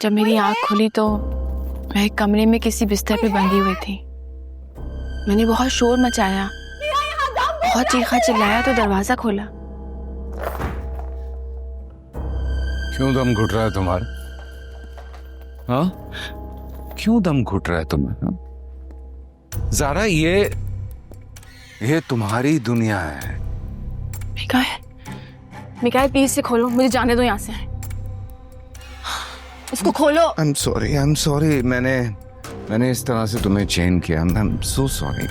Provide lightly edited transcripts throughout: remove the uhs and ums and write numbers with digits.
जब मेरी आँख खुली तो मैं एक कमरे में किसी बिस्तर पे बंधी हुई थी। मैंने बहुत शोर मचाया, बहुत चीखा चिल्लाया तो दरवाजा खोला। क्यों दम घुट रहा है तुम्हारा? हाँ, क्यों दम घुट रहा है तुम्हें? हाँ? ज़ारा, ये तुम्हारी दुनिया है। मिकाएल प्लीज से खोलो, मुझे जाने दो यहाँ से। इसको खोलो। I'm sorry, मैंने इस तरह से तुम्हें चेन किया। I'm so sorry।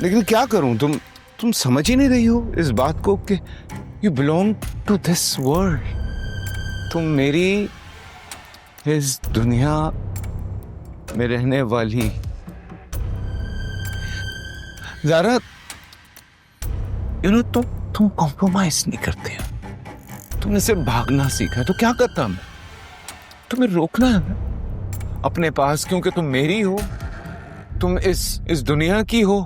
लेकिन क्या करूं, तुम समझ ही नहीं रही हो इस बात को कि you belong to this world। तुम मेरी इस दुनिया में रहने वाली। ज़ारा, तुम कॉम्प्रोमाइज नहीं करते हो। तुमने सिर्फ भागना सीखा है, तो क्या करता मैं? तुम्हें रोकना है अपने पास, क्योंकि तुम मेरी हो, तुम इस दुनिया की हो,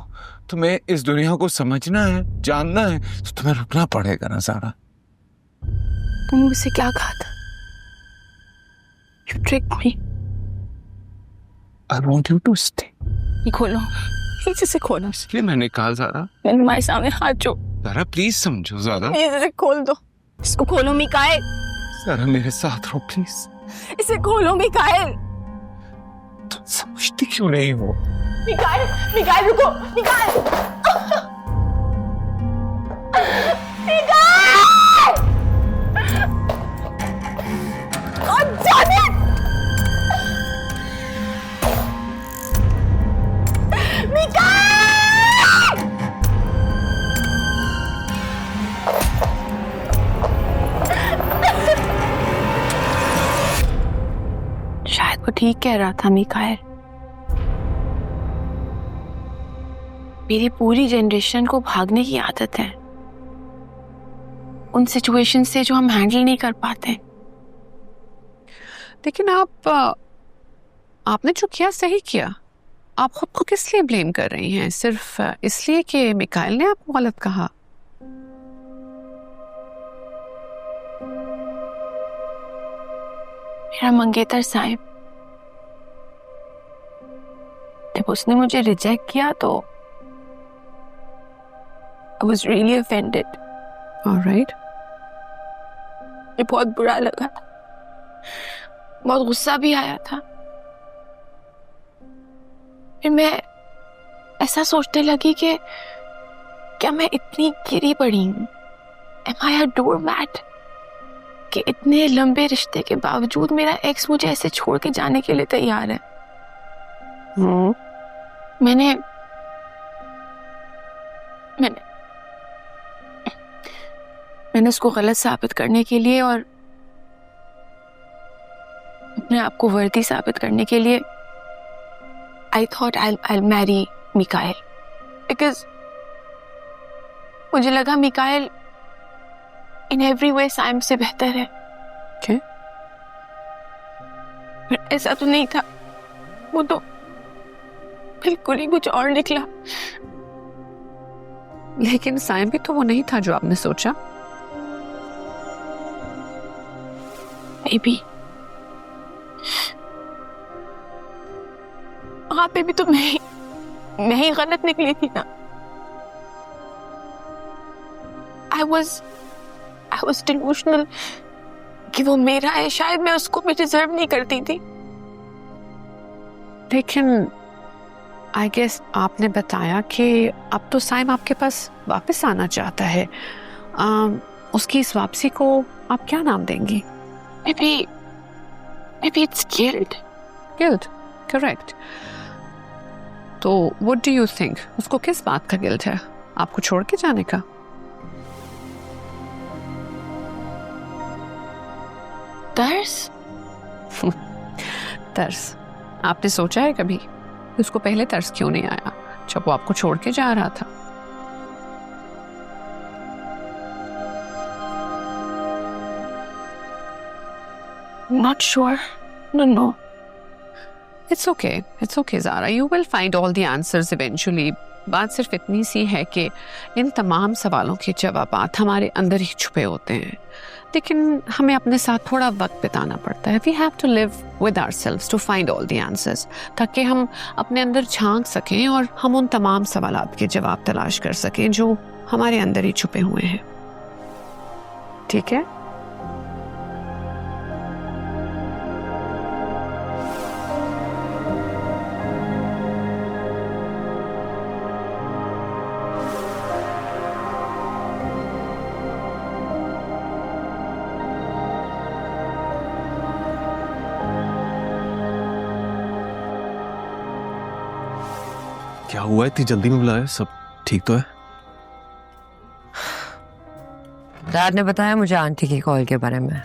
तुम्हें इस दुनिया को समझना है, जानना है, तो तुम्हें रुकना पड़ेगा ना ज़ारा। तुमने मुझसे क्या कहा था? You tricked me। I want you to stay। ये खोलो, प्लीज इसे खोलो। इसलिए मैंने कहा ज़ारा, मैंने तुम्हारे सामने हाथ जोड़। ज़ारा प्लीज समझो ज़ारा। प्लीज इसे खोल दो। इसको खोलो मिकाएल। ज़ारा मेरे साथ रहो प्लीज। इसे खोलो मिकाएल। तुम समझती क्यों नहीं हो? मिकाएल रुको। मिकाएल। God damn it! शायद वो ठीक कह रहा था मिकाएल। मेरी पूरी जनरेशन को भागने की आदत है, उन सिचुएशन से जो हम हैंडल नहीं कर पाते। लेकिन आपने जो किया सही किया। आप खुद को किस लिए ब्लेम कर रही हैं? सिर्फ इसलिए कि मिकाएल ने आपको गलत कहा? मेरा मंगेतर साहिब, जब उसने मुझे रिजेक्ट किया तो I was really offended। Alright। ये बहुत बुरा लगा था, बहुत गुस्सा भी आया था। फिर मैं ऐसा सोचने लगी कि क्या मैं इतनी गिरी पड़ी हूँ? Am I a doormat? कि इतने लंबे रिश्ते के बावजूद मेरा एक्स मुझे ऐसे छोड़ के जाने के लिए तैयार है। मैंने उसको गलत साबित करने के लिए और अपने आप को वर्दी साबित करने के लिए I thought I'll marry Mikael, because मुझे लगा Mikael in every way Saim से बेहतर है। क्या? पर ऐसा तो नहीं था, वो तो बिल्कुल ही कुछ और निकला। लेकिन साइम भी तो वो नहीं था जो आपने सोचा। Maybe वहाँ पे भी तो मैं ही गलत निकली थी ना। I was delusional कि वो मेरा है, शायद मैं उसको भी डिजर्व नहीं करती थी। लेकिन आई गेस आपने बताया कि अब तो साइम आपके पास वापस आना चाहता है। उसकी इस वापसी को आप क्या नाम देंगी? Maybe it's guilt। Guilt, correct. तो व्हाट डू यू थिंक, उसको किस बात का गिल्ट है? आपको छोड़ के जाने का? तरस। तरस? आपने सोचा है कभी उसको पहले तरस क्यों नहीं आया जब वो आपको छोड़ के जा रहा था? Not sure। No। It's okay Zara, you will find all the answers eventually। बात सिर्फ इतनी सी है कि इन तमाम सवालों के जवाबात हमारे अंदर ही छुपे होते हैं। लेकिन हमें अपने साथ थोड़ा वक्त बिताना पड़ता है. We have to live with ourselves to find all the answers, ताकि हम अपने अंदर झांक सकें और हम उन तमाम सवालात के जवाब तलाश कर सकें जो हमारे अंदर ही छुपे हुए हैं. ठीक है? क्या हुआ है, इतनी जल्दी में बुलाया? सब ठीक तो है? डैड ने बताया मुझे आंटी की कॉल के बारे में.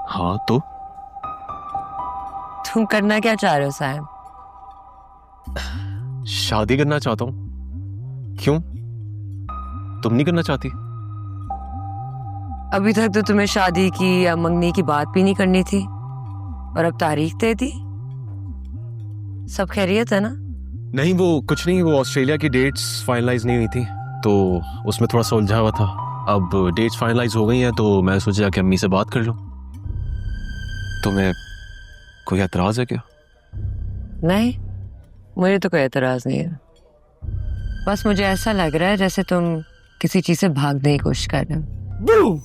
हाँ तो तुम करना क्या चाह रहे हो साइम? शादी करना चाहता हूँ. क्यों, तुम नहीं करना चाहती? अभी तक तो तुम्हें शादी की या मंगनी की बात भी नहीं करनी थी, और अब तारीख दे दी. सब खैरियत है ना? नहीं, वो कुछ नहीं. वो ऑस्ट्रेलिया की डेट्स फाइनलाइज नहीं हुई थी तो उसमें थोड़ा सा उलझा हुआ था. अब डेट्स फाइनलाइज हो गई हैं तो मैं सोचा कि अम्मी से बात कर लूं. तुम्हें कोई एतराज है क्या? नहीं, मुझे तो कोई एतराज नहीं है. बस मुझे ऐसा लग रहा है जैसे तुम किसी चीज से भागने की कोशिश कर रहे हो. Boo!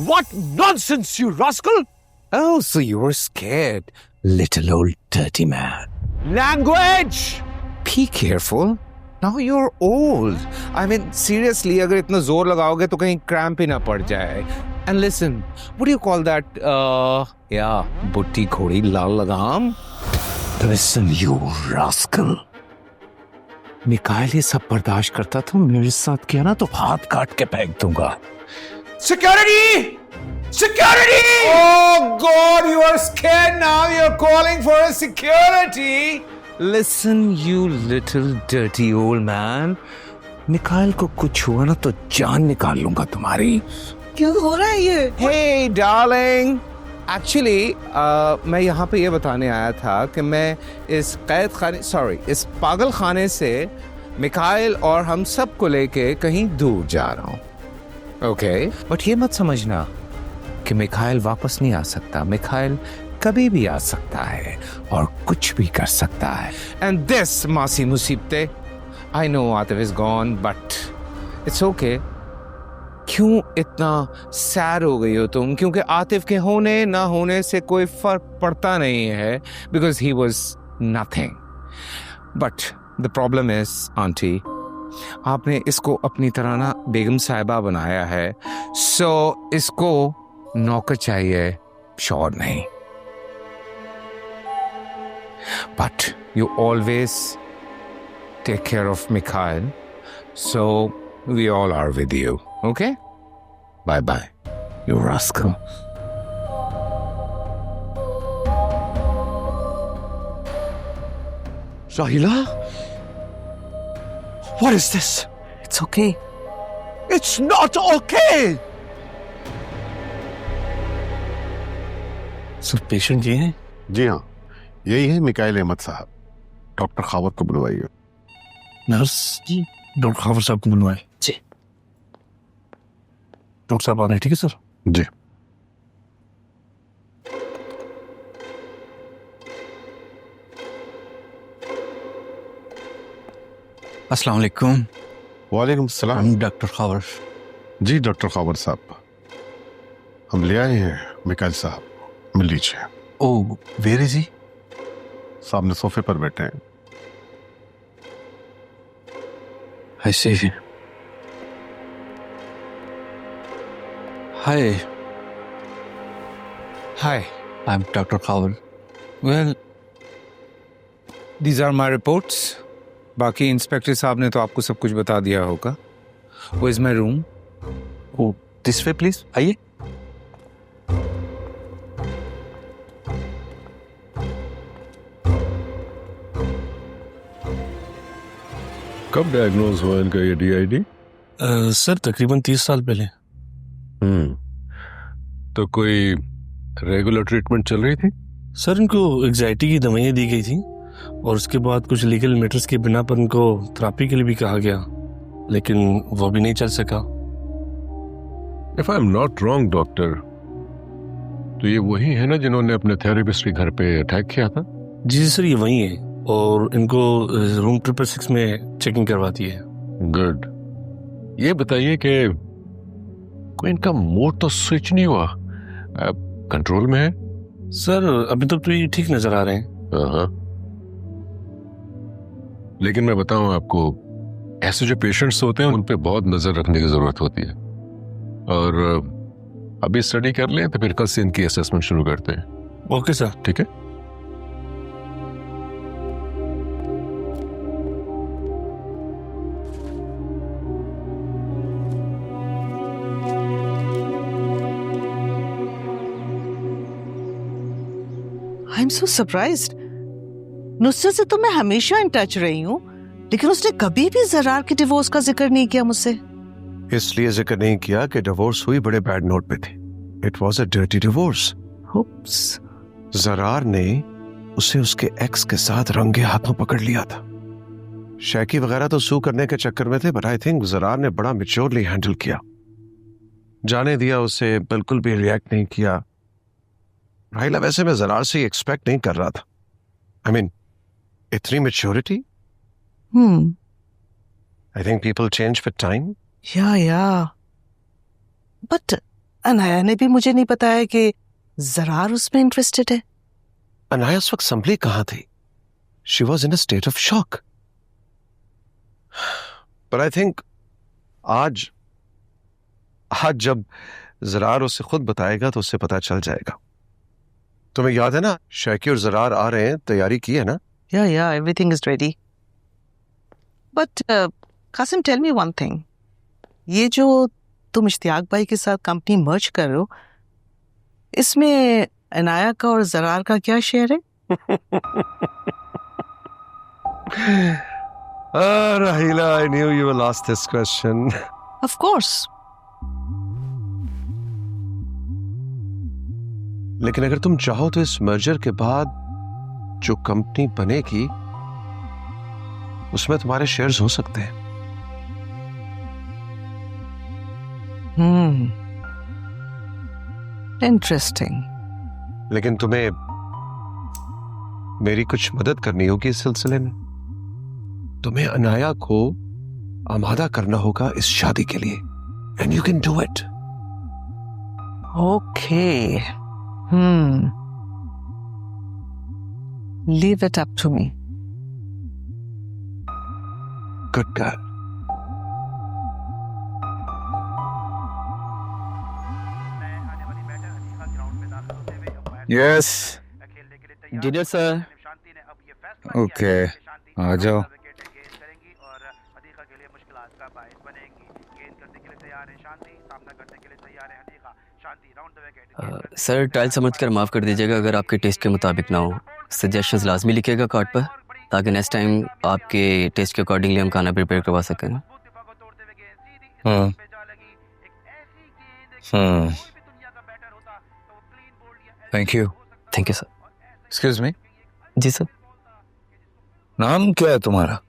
What nonsense, you rascal! Oh, so you were scared, little old dirty man. Language! Be careful. Now you're old. I mean, seriously, अगर इतना जोर लगाओगे तो कहीं क्रैम्प ही ना पड़ जाए. And listen, what do you call that? Yeah, बुट्टी घोड़ी लाल लगाम. Listen, you rascal. मिकाइल ये सब बर्दाश्त करता था, मेरे साथ किया ना तो हाथ काट के फेंक दूंगा. Security! Security! Oh God, you are scared now. You're calling for a security. Listen, you little dirty old man. Mikail को कुछ हुआ ना तो जान निकाल लूंगा तुम्हारी. क्यों हो रहा है ये? Hey, darling. Actually, मैं यहाँ पे ये बताने आया था कि मैं इस इस पागल खाने से मिकाइल और हम सब को लेके कहीं दूर जा रहा हूँ. ओके, बट ये मत समझना कि मिकाइल वापस नहीं आ सकता. मिकाइल कभी भी आ सकता है और कुछ भी कर सकता है. एंड दिस मासी मुसीबते, I know Atif is gone but it's okay. क्यों इतना सैड हो गई हो तुम? क्योंकि आतिफ के होने ना होने से कोई फर्क पड़ता नहीं है, because he was nothing. But the problem is aunty, आपने इसको अपनी तरह ना बेगम साहिबा बनाया है, सो इसको नौकर चाहिए, शौहर नहीं. But you always take care of Mikail, so we all are with you. Okay? Bye-bye, you rascal. Rahila? What is this? It's okay. It's not okay! Sir, patient ये हैं? जी हाँ, यही है मिकाइल अहमद साहब. डॉक्टर खावर को बुलवाइए. नर्स जी, डॉक्टर खावर साहब को बुलवाएं. जी. डॉक्टर साहब आ रहे हैं, ठीक है सर? जी. अस्सलाम वालेकुम. वालेकुम सलाम. डॉक्टर खावर. जी डॉक्टर खावर साहब, हम ले आए हैं मिकाइल साहब, मिल लीजिए. ओह, वेयर इज ही? सामने सोफे पर बैठे हैं. आई सी. Hi. Hi. I'm Dr. Khavar. Well, these are my reports. बाकी इंस्पेक्टर साहब ने तो आपको सब कुछ बता दिया होगा. Where is my room? Oh, this way please. आइए. कब डायग्नोज हुआ इनका ये DID? सर, तकरीबन 30 साल पहले. तो कोई रेगुलर ट्रीटमेंट चल रही थी? सर, इनको एग्जाइटी की दवाइयाँ दी गई थी और उसके बाद कुछ लीगल मैटर्स के बिना पर इनको थेरेपी के लिए भी कहा गया. लेकिन वो भी नहीं चल सका। If I am not wrong doctor, तो ये वही है ना जिन्होंने अपने थेरेपिस्ट के घर पे अटैक किया था? जी सर, ये वही है और इनको रूम 666 में चेकिंग करवाती है। गुड। ये बताइए कि कोई इनका मूड तो स्विच नहीं हुआ, कंट्रोल में है? सर अभी तक तो ये ठीक नजर आ रहे हैं। हाँ। लेकिन मैं बताऊं आपको, ऐसे जो पेशेंट्स होते हैं उन पे बहुत नजर रखने की जरूरत होती है। और अभी स्टडी कर लें तो फिर कल से इनकी असेसमेंट शुरू करते हैं। Okay sir. ठीक है। I am so surprised. Nusrat से तो मैं हमेशा इन टच रही हूँ, लेकिन उसने कभी भी जरार के डिवोर्स का जिक्र नहीं किया मुझसे। इसलिए जिक्र नहीं किया कि डिवोर्स हुई बड़े बैड नोट पे थी। It was a dirty divorce. Oops. Zarar ने उसे उसके एक्स के साथ रंगे हाथों पकड़ लिया था। शैकी वगैरह तो सू करने के चक्कर में थे, बट आई थिंक जरार ने बड़ा मैच्योरली हैंडल किया। जाने दिया उसे, बिल्कुल भी रिएक्ट नहीं किया। राहिला, वैसे मैं जरार से एक्सपेक्ट नहीं कर रहा था। आई मीन, इतनी maturity. I think people change with time. या बट अनाया ने भी मुझे नहीं बताया कि जरार उसमें इंटरेस्टेड है। अनाया उस वक्त संभली कहाँ थी? She was in a state of shock. पर आई थिंक आज जब जरार उसे खुद बताएगा तो उससे पता चल जाएगा। तुम्हें याद है ना, शैकी और जरार आ रहे हैं, तैयारी की है ना? या everything is ready. But Qasim, tell me one thing, ये जो तुम इश्तियाक भाई के साथ कंपनी मर्ज कर रहे हो, इसमें अनाया का और जरार का क्या शेयर है? राहिला, I knew you will ask this question. Of course. लेकिन अगर तुम चाहो तो इस मर्जर के बाद जो कंपनी बनेगी उसमें तुम्हारे शेयर्स हो सकते हैं। इंटरेस्टिंग। लेकिन तुम्हें मेरी कुछ मदद करनी होगी इस सिलसिले में। तुम्हें अनाया को आमादा करना होगा इस शादी के लिए, and you can do it. Okay. Leave it up to me. Good girl. Yes. Dinner sir. Okay, आ जाओ। सर, टाइल समझकर माफ़ कर दीजिएगा अगर आपके टेस्ट के मुताबिक ना हो। सजेशंस लाजमी लिखिएगा कार्ड पर, ताकि नेक्स्ट टाइम आपके टेस्ट के अकॉर्डिंगली हम खाना प्रिपेयर करवा सकें। Thank you. Thank you sir. Excuse me. जी सर। नाम क्या है तुम्हारा?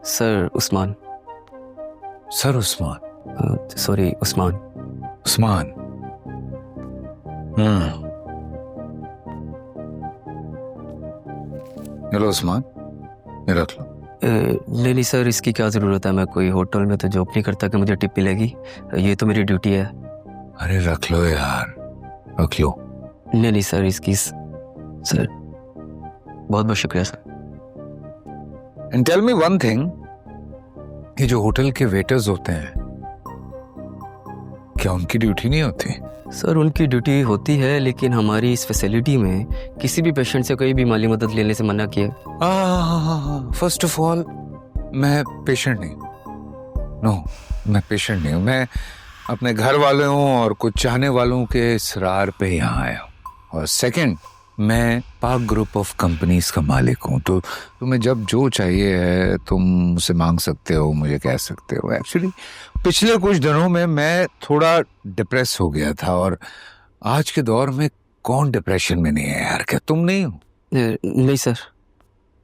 Sir Usman. Sir Usman? Sorry, Usman. Usman. Hello Usman, ये रख लो। नहीं सर, इसकी क्या ज़रूरत है? मैं कोई होटल में तो जॉब नहीं करता कि मुझे टिप मिलेगी। ये तो मेरी ड्यूटी है। अरे रख लो यार, रख लो। नहीं सर, इसकी सर बहुत बहुत शुक्रिया sir. And tell me one thing, ये जो होटल के वेटर्स होते हैं, क्या उनकी ड्यूटी नहीं होती? सर उनकी ड्यूटी होती है, लेकिन हमारी इस फैसिलिटी में किसी भी पेशेंट से कोई भी माली मदद लेने से मना किया। फर्स्ट ऑफ ऑल, मैं पेशेंट नहीं। नो, मैं पेशेंट नहीं हूँ। मैं अपने घर वालों और कुछ चाहने वालों के इसरार पे यहाँ आया हूँ। और सेकंड, मैं पाक ग्रुप ऑफ कंपनीज का मालिक हूँ, तो तुम्हें जब जो चाहिए है तुम मुझसे मांग सकते हो, मुझे कह सकते हो। एक्चुअली पिछले कुछ दिनों में मैं थोड़ा डिप्रेस हो गया था, और आज के दौर में कौन डिप्रेशन में नहीं है यार? क्या तुम नहीं हो? नहीं सर।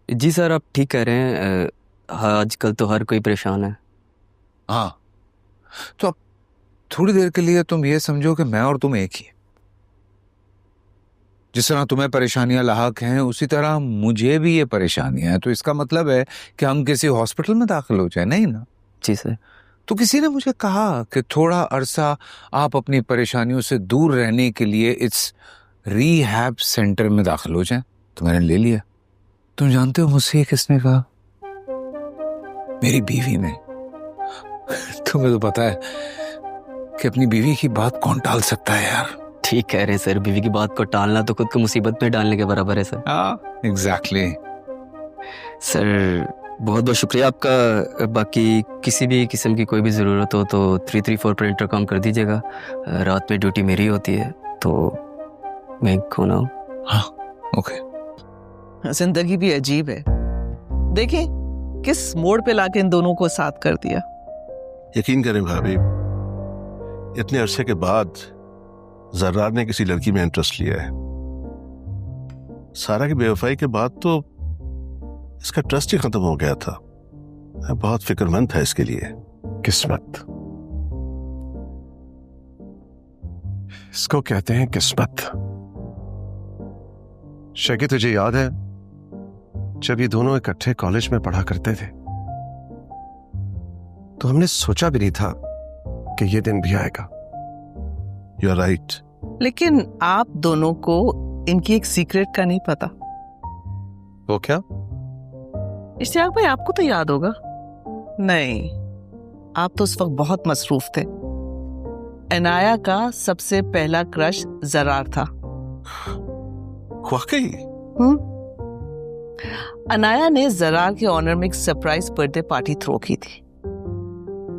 जी सर, आप ठीक कह रहे हैं। आजकल तो हर कोई परेशान है। हाँ, तो अब थोड़ी देर के लिए तुम ये समझो कि मैं और तुम एक ही हैं। जिस तरह तुम्हें परेशानियां लाहक हैं उसी तरह मुझे भी ये परेशानियां हैं। तो इसका मतलब है कि हम किसी हॉस्पिटल में दाखिल हो जाए, नहीं ना? जी सर। तो किसी ने मुझे कहा कि थोड़ा अरसा आप अपनी परेशानियों से दूर रहने के लिए इस रिहैब सेंटर में दाखिल हो जाएं। तो मैंने ले लिया। तुम जानते हो मुझसे ये किसने कहा? मेरी बीवी ने। तुम्हें तो पता है कि अपनी बीवी की बात कौन टाल सकता है यार। ठीक कह रहे हैं सर, बीवी की बात को टालना तो खुद को मुसीबत में डालने के बराबर है सर। हाँ, एग्जैक्टली। सर बहुत बहुत शुक्रिया आपका। बाकी किसी भी किस्म की कोई भी ज़रूरत हो तो 334 पर इंटरकॉम कर दीजिएगा। रात में ड्यूटी मेरी होती है तो मैं खोना हूँ। हाँ, ओके। जिंदगी भी अजीब है, देखें किस मोड़ पे लाके इन दोनों को साथ कर दिया। यकीन करें भाभी, इतने अरसे के बाद जर्रार ने किसी लड़की में इंटरेस्ट लिया है। सारा की बेवफाई के बाद तो इसका ट्रस्ट ही खत्म हो गया था। मैं बहुत फिक्रमंद था इसके लिए। किस्मत, इसको कहते हैं किस्मत। शकी, तुझे याद है जब ये दोनों इकट्ठे कॉलेज में पढ़ा करते थे तो हमने सोचा भी नहीं था कि ये दिन भी आएगा। You are right. लेकिन आप दोनों को इनकी एक सीक्रेट का नहीं पता। वो क्या? इश्तियाक भाई, आपको तो याद होगा। नहीं, आप तो उस वक्त बहुत मसरूफ थे। अनाया का सबसे पहला क्रश जरार था। वाकई? अनाया ने जरार के ऑनर में एक सरप्राइज बर्थडे पार्टी थ्रो की थी,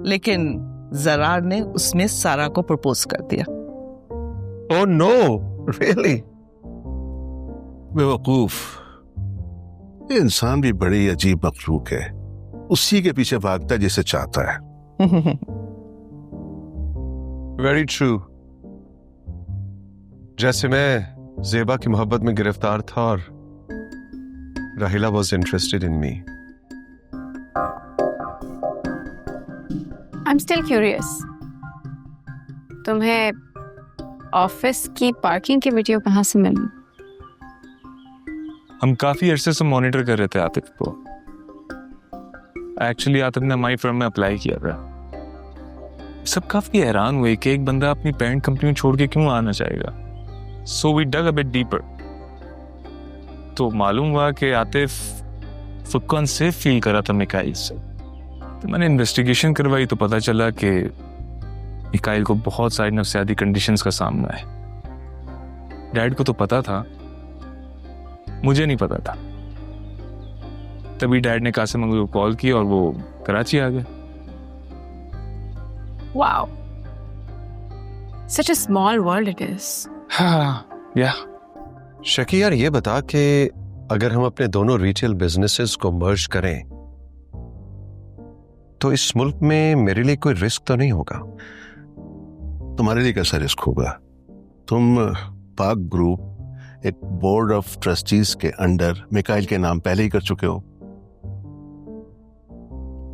लेकिन जरार ने उसमें सारा को प्रपोज कर दिया। Oh no, really? बेवकूफ, ये इंसान भी बड़ी अजीब मखलूक है। उसी के पीछे भागता है जिसे चाहता है। Very true. जैसे मैं ज़ेबा की मोहब्बत में गिरफ्तार था और राहिला was interested in me. I am still curious, तुम्हें ऑफिस की पार्किंग की वीडियो कहाँ से मिली? हम काफी अरसे से मॉनिटर कर रहे थे आतिफ को। एक्चुअली आतिफ ने हमारी फर्म में अप्लाई किया था। सब काफी हैरान हुए कि एक बंदा अपनी पेरेंट कंपनी छोड़ के क्यों आना चाहेगा। So we dug a bit deeper. तो मालूम हुआ कि आतिफ खुद को अनसेफ फील कर रहा था मिकाइल से। तो मैंने इन्वेस्टिगेशन करवाई तो पता चला कि मिकाइल को बहुत सारी नफ्सियाती कंडीशंस का सामना है। डैड को तो पता था, मुझे नहीं पता था। तभी डैड ने कासिम अंकल को कॉल की और वो कराची आ गए। Wow, such a small world it is. हाँ, या शकी यार, ये बता कि अगर हम अपने दोनों रिटेल बिजनेसेस को मर्ज करें तो इस मुल्क में मेरे लिए कोई रिस्क तो नहीं होगा? तुम्हारे लिए कैसा रिस्क होगा? तुम पाक ग्रुप एक बोर्ड ऑफ ट्रस्टीज के अंडर मिकाइल के नाम पहले ही कर चुके हो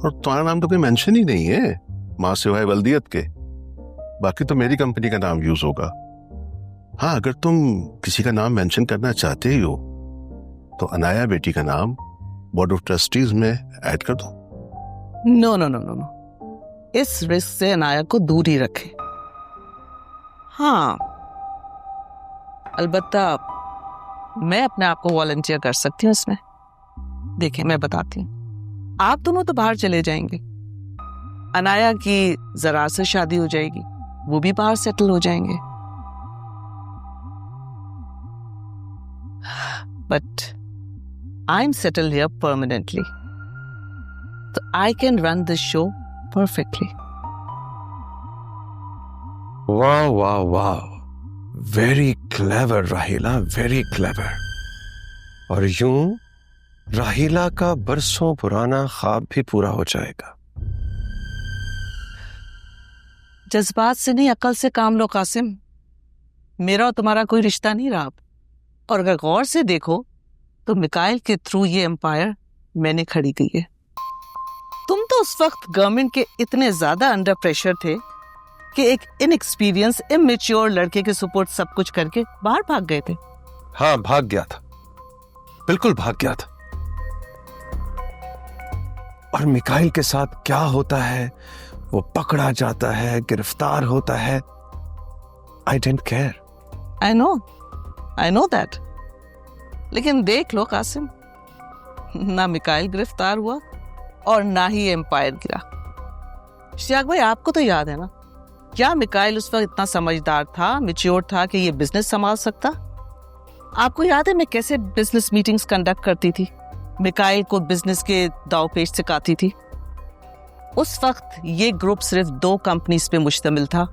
और तुम्हारा नाम तो कोई मेंशन ही नहीं है मां सिवाय वल्दियत के। बाकी तो मेरी कंपनी का नाम यूज होगा। हाँ, अगर तुम किसी का नाम मेंशन करना चाहते ही हो तो अनाया बेटी का नाम बोर्ड ऑफ ट्रस्टीज में ऐड कर दो। No no no no no, इस रिस्क से अनाया को दूर ही रखें। हाँ, अलबत्ता मैं अपने आप को वॉलंटियर कर सकती हूँ इसमें। देखिए, मैं बताती हूँ, आप दोनों तो बाहर चले जाएंगे, अनाया की जरा से शादी हो जाएगी, वो भी बाहर सेटल हो जाएंगे। But I am settle here permanently, तो I can run this show perfectly. वाह वाह वाह, very clever Rahila, very clever. और यूं राहिला का बरसों पुराना ख्वाब भी पूरा हो जाएगा। जज्बात से नहीं, अकल से काम लो कासिम। मेरा और तुम्हारा कोई रिश्ता नहीं रहा। और अगर गौर से देखो तो मिकाइल के थ्रू ये एम्पायर मैंने खड़ी की है। तुम तो उस वक्त गवर्नमेंट के इतने ज्यादा अंडर प्रेशर थे कि एक इनएक्सपीरियंस इमेच्योर लड़के के सपोर्ट सब कुछ करके बाहर भाग गए थे। हाँ, भाग गया था, बिल्कुल भाग गया था। और मिकाइल के साथ क्या होता है, वो पकड़ा जाता है, गिरफ्तार होता है, I don't care. I know that. लेकिन देख लो कासिम, ना मिकाइल गिरफ्तार हुआ और ना ही एम्पायर गिरा। इश्तियाक भाई, आपको तो याद है ना, क्या मिकाइल उस वक्त इतना समझदार था, मैच्योर था कि ये बिजनेस संभाल सकता? आपको याद है मैं कैसे बिजनेस मीटिंग्स कंडक्ट करती थी, मिकाइल को बिजनेस के दाव पेच सिखाती थी। उस वक्त ये ग्रुप सिर्फ 2 कंपनीज पे मुश्तमिल था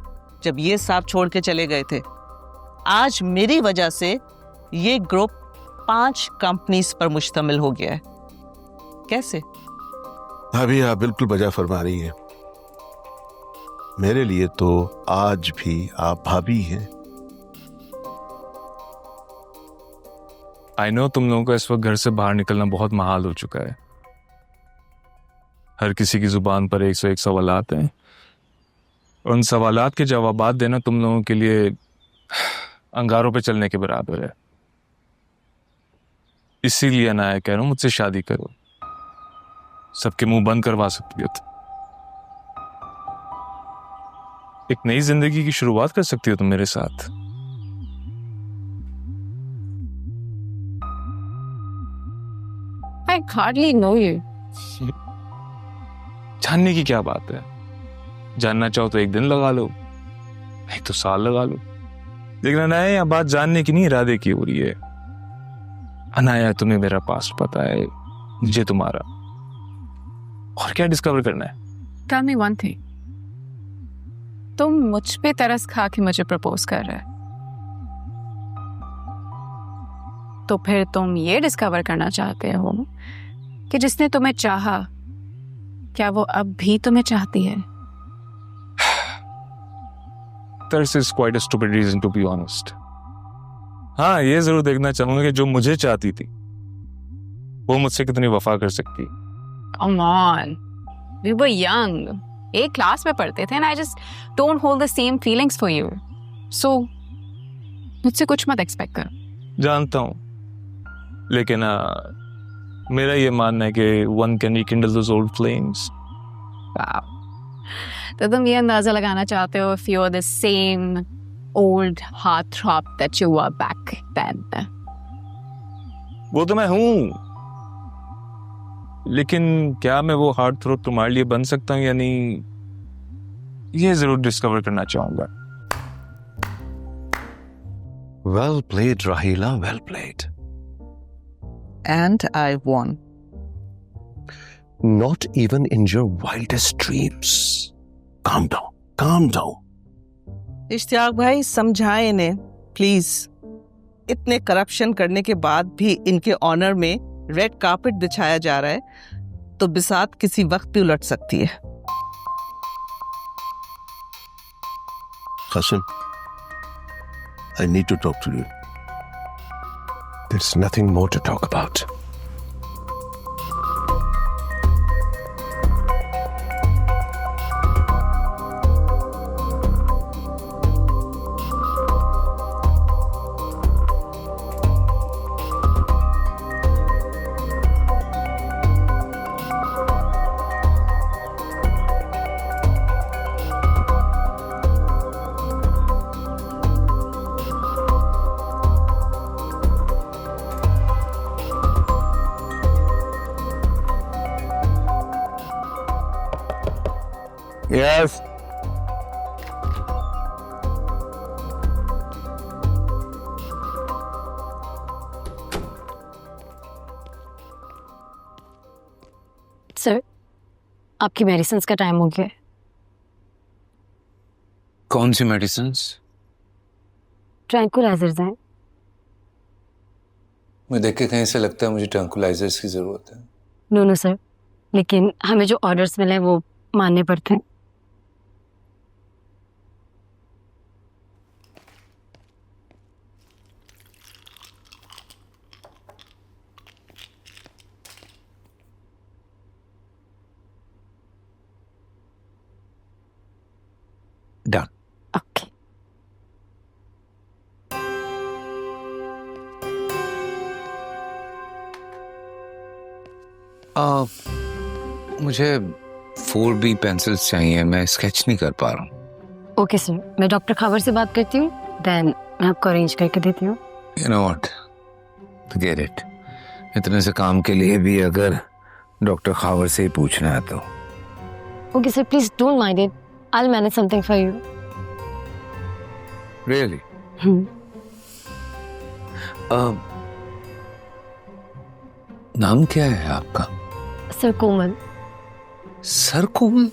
जब ये साहब छोड़ के चले गए थे। आज मेरी वजह से ये ग्रुप 5 कंपनीज पर मुश्तमिल हो गया है। कैसे? भाभी, आप बिल्कुल बजा फरमा रही हैं। मेरे लिए तो आज भी आप भाभी हैं। आई नो तुम लोगों का इस वक्त घर से बाहर निकलना बहुत महाल हो चुका है। हर किसी की जुबान पर 101 सवालात हैं। उन सवालात के जवाबात देना तुम लोगों के लिए अंगारों पे चलने के बराबर है। इसीलिए अनाया कह रहा हूं, मुझसे शादी करो, सबके मुंह बंद करवा सकती हो तुम। एक नई जिंदगी की शुरुआत कर सकती हो तुम मेरे साथ। I hardly know you. जानने की क्या बात है? जानना चाहो तो एक दिन लगा लो, नहीं तो साल लगा लो। लेकिन अनाया, यहाँ बात जानने की नहीं, इरादे की हो रही है। अनाया, तुम्हें मेरा पास्ट पता है, मुझे तुम्हारा। और क्या डिस्कवर करना है? Tell me one thing. तुम मुझ पे तरस खा के मुझे प्रपोज कर रहे हो, तो फिर तुम ये डिस्कवर करना चाहते हो कि जिसने तुम्हें चाहा, क्या वो अब भी तुम्हें चाहती है? This is quite a stupid reason to be honest. हाँ, ये जरूर देखना चाहूंगा कि जो मुझे चाहती थी वो मुझसे कितनी वफा कर सकती। Come on, we were young. एक क्लास में पढ़ते थे, and I just don't hold the same feelings for you. So मुझसे कुछ मत एक्सपेक्ट करो। जानता हूँ, लेकिन मेरा ये मानना है कि one can rekindle those old flames. Wow. तो तुम ये अंदाजा लगाना चाहते हो if you're the same old heartthrob that you were back then? वो तो मैं हूँ, लेकिन क्या मैं वो हार्ट थ्रोब तुम्हारे लिए बन सकता हूँ या नहीं, ये जरूर डिस्कवर करना चाहूंगा। Well played, Rahila, well played. And I won. Not even in your wildest dreams. Calm down, calm down. Ishtiyaq भाई, समझाएं इन्हें प्लीज। इतने करप्शन करने के बाद भी इनके ऑनर में रेड कार्पेट बिछाया जा रहा है, तो बिसात किसी वक्त भी उलट सकती है। Qasim, I need to talk to you. There's nothing more to talk about. Yes. Sir, आपकी मेडिसिन्स का टाइम हो गया है। कौन सी मेडिसिन्स? ट्रैंकुलाइजर्स हैं। मैं देख के कहीं से लगता है मुझे ट्रैंकुलाइजर्स की जरूरत है। नो सर, लेकिन हमें जो ऑर्डर्स मिले हैं वो मानने पड़ते हैं। मुझे 4B पेंसिल्स चाहिए, मैं स्केच नहीं कर पा रहा हूँ। ओके सर, मैं डॉक्टर खावर से बात करती हूँ, देन मैं आपको अरेंज करके देती हूँ। You know what? Forget it. इतने से काम के लिए भी अगर डॉक्टर खावर से ही पूछना है तो। Okay sir, please don't mind it, I will manage something for you. Really? नाम क्या है आपका? सर कोमल। सर कोमल?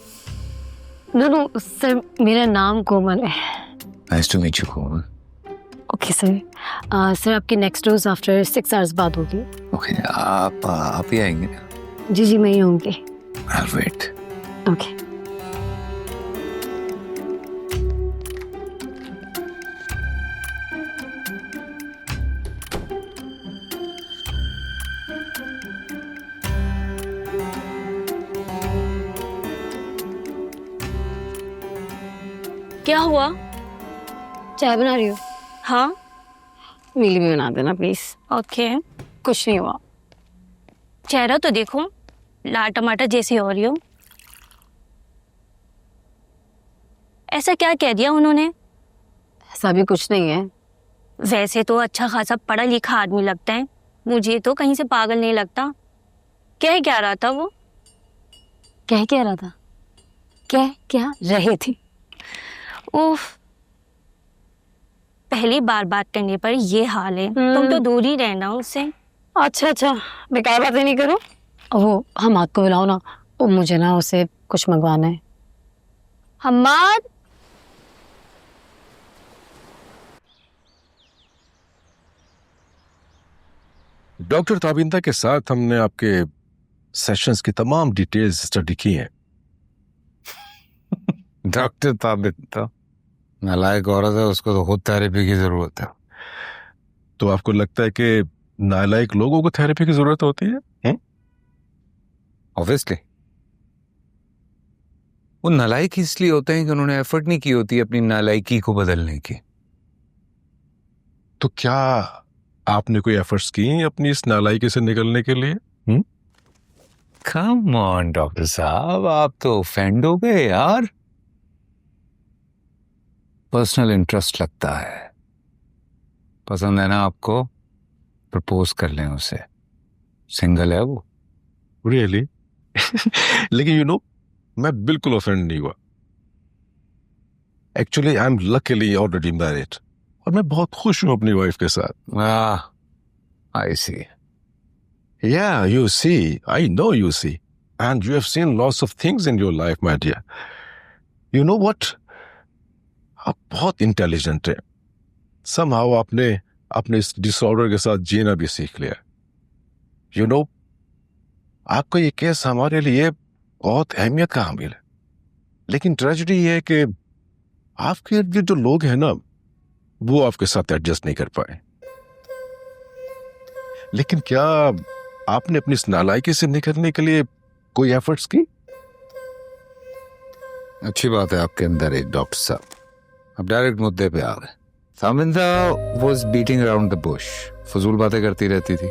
नो सर, मेरा नाम कोमल है। Nice to meet you, Komal. Okay sir, sir आपकी नेक्स्ट डोज आफ्टर 6 आवर्स बाद होगी। ओके, आप ही आएंगे? जी मैं ही होंगी। I'll wait. ओके। क्या हुआ? चाय बना रही हो? हाँ मीली भी बना देना प्लीज। ओके। कुछ नहीं हुआ। चेहरा तो देखो, लाल टमाटर जैसी हो रही हो। ऐसा क्या कह दिया उन्होंने? ऐसा भी कुछ नहीं है। वैसे तो अच्छा खासा पढ़ा लिखा आदमी लगता है, मुझे तो कहीं से पागल नहीं लगता। कह क्या रहा था वो? क्या रहा था? क्या रहे थे? उफ, पहली बार बात करने पर ये हाल है। तुम तो दूर ही रहना उससे। अच्छा, बेकार बातें नहीं करो। वो हमाद को बुलाओ ना, वो मुझे ना उसे कुछ मंगवाना है। हमाद, डॉक्टर ताबिंदा के साथ हमने आपके सेशंस की तमाम डिटेल्स स्टडी की हैं। डॉक्टर ताबिंदा नालायक औरत है, उसको तो खुद थेरेपी की जरूरत है। तो आपको लगता है कि नालायक लोगों को थेरेपी की जरूरत होती है? ऑब्वियसली। वो नालायक इसलिए होते हैं कि उन्होंने एफर्ट नहीं की होती अपनी नालायकी को बदलने की। तो क्या आपने कोई एफर्ट्स की अपनी इस नालायकी से निकलने के लिए? कम ऑन डॉक्टर साहब, आप तो ऑफेंड हो गए यार। पर्सनल इंटरेस्ट लगता है। पसंद है ना आपको? प्रपोज कर लें उसे। सिंगल है वो। रियली? लेकिन मैं बिल्कुल ऑफेंड नहीं हुआ। Actually I am luckily already married और मैं बहुत खुश हूं अपनी वाइफ के साथ। आई सी। Yeah, you see, I know you see. And you have seen lots of things in your life, my dear. You know what? आप बहुत इंटेलिजेंट है। Somehow आपने अपने इस डिसऑर्डर के साथ जीना भी सीख लिया। आपका ये केस हमारे लिए बहुत अहमियत का हामिल है। लेकिन ट्रेजेडी ये है कि आपके इर्द गिर्द जो लोग हैं ना, वो आपके साथ एडजस्ट नहीं कर पाए। लेकिन क्या आपने अपनी इस नालायकी से निकलने के लिए कोई एफर्ट्स की? अच्छी बात है आपके अंदर एक डॉक्टर साहब। अब डायरेक्ट मुद्दे पे आ गए। Tabinda was beating around the Bush. फजूल बातें करती रहती थी।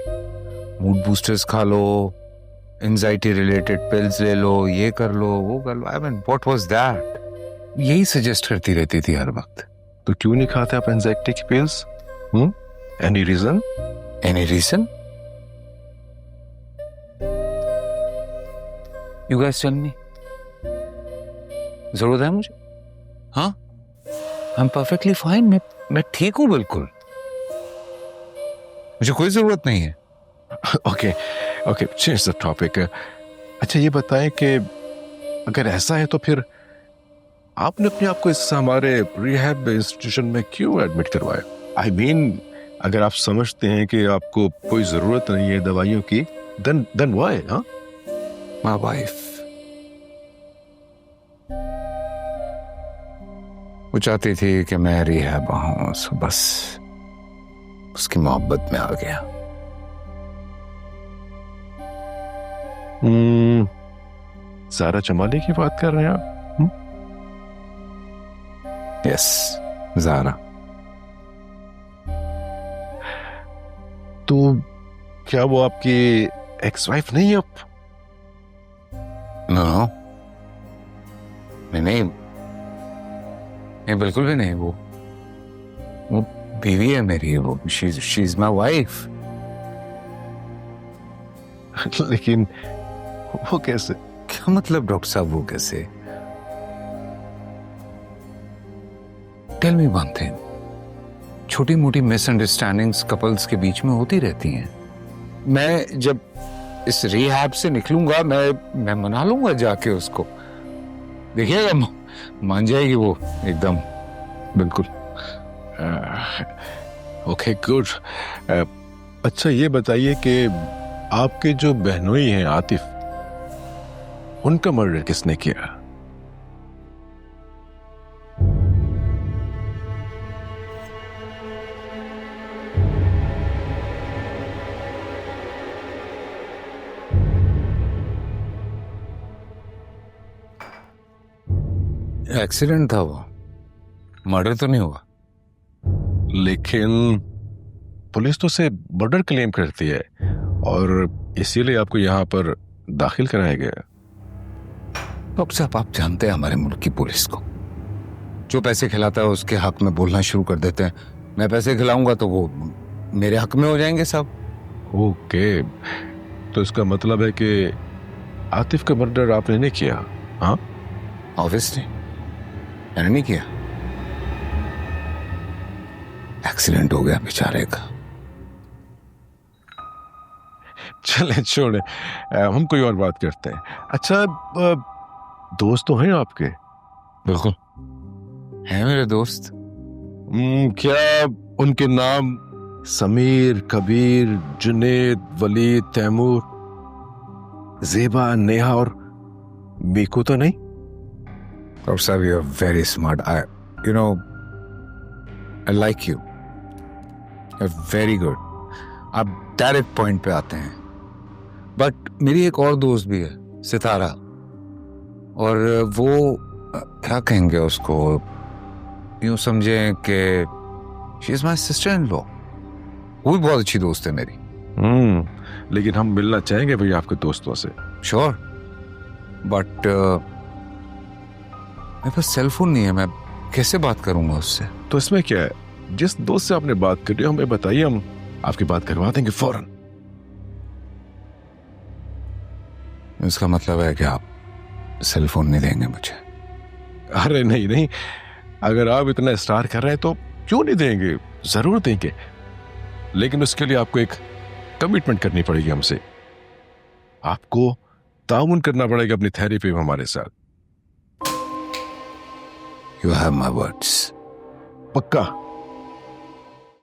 मूड बूस्टर्स खा लो, एंजाइटी रिलेटेड पिल्स ले लो, ये कर लो, वो कर लो। I mean what was that? यही सजेस्ट करती रहती थी हर वक्त। तो क्यों नहीं खाते आप एंजाइटी की pills? Any reason? Any reason? You guys tell me. जरूरत है मुझे? हाँ, I'm perfectly fine. मैं ठीक हूँ बिल्कुल। मुझे कोई जरूरत नहीं है। Okay, change the topic. अच्छा ये बताएं कि अगर ऐसा है तो फिर आपने अपने आप को इस हमारे रिहैब इंस्टीट्यूशन में क्यों एडमिट करवाया? आई मीन अगर आप समझते हैं कि आपको कोई जरूरत नहीं है दवाइयों की, then why? हाँ? My wife. वो चाहती थी कि मैं रिहैब आऊं, सो बस उसकी मोहब्बत में आ गया। ज़ारा जमाली की बात कर रहे हैं आप? यस, ज़ारा। तो क्या वो आपकी एक्स वाइफ नहीं है अब? नो नहीं, बिल्कुल भी नहीं। वो बीवी है मेरी, वो शी इज माई वाइफ। लेकिन वो कैसे? क्या मतलब डॉक्टर साहब वो कैसे? टेल मी वन थिंग, छोटी मोटी मिसअंडरस्टैंडिंग्स कपल्स के बीच में होती रहती हैं। मैं जब इस रिहैब से निकलूंगा मैं मना लूंगा जाके उसको, देखिएगा मान जाएगी वो एकदम, बिल्कुल। Okay good. अच्छा ये बताइए कि आपके जो बहनोई हैं आतिफ, उनका मर्डर किसने किया? एक्सीडेंट था वो, मर्डर तो नहीं हुआ। लेकिन पुलिस तो उसे मर्डर क्लेम करती है और इसीलिए आपको यहां पर दाखिल कराया गया। डॉक्टर साहब आप जानते हैं हमारे मुल्क की पुलिस को, जो पैसे खिलाता है उसके हक में बोलना शुरू कर देते हैं। मैं पैसे खिलाऊंगा तो वो मेरे हक में हो जाएंगे सब। ओके, तो इसका मतलब है कि आतिफ का मर्डर आपने नहीं किया? हाँ ऑब्वियसली मैंने नहीं किया, एक्सीडेंट हो गया बेचारे का। चले छोड़े, हम कोई और बात करते हैं। अच्छा दोस्त तो हैं आपके? बिल्कुल है मेरे दोस्त। क्या उनके नाम समीर, कबीर, जुनेद, वलीद, तैमूर, जेबा, नेहा और मीकू तो नहीं? डॉक्टर साहब you are very smart, I I like you, very good. आप डायरेक्ट पॉइंट पे आते हैं। बट मेरी एक और दोस्त भी है, सितारा, और वो क्या कहेंगे उसको, यूं समझें कि she is my sister in law. वो भी बहुत अच्छी दोस्त है मेरी। लेकिन हम मिलना चाहेंगे भैया आपके दोस्तों से। श्योर, बट मेरे पास सेल फोन नहीं है, मैं कैसे बात करूंगा उससे? तो इसमें क्या है, जिस दोस्त से आपने बात करी हमें बताइए, हम आपकी बात करवा देंगे फौरन। इसका मतलब है कि आप सेल फोन नहीं देंगे मुझे? अरे नहीं नहीं, अगर आप इतना स्टार कर रहे हैं तो क्यों नहीं देंगे, जरूर देंगे। लेकिन उसके लिए आपको एक कमिटमेंट करनी पड़ेगी हमसे। आपको ताउन करना पड़ेगा अपनी थेरेपी में हमारे साथ। You have my words. पक्का?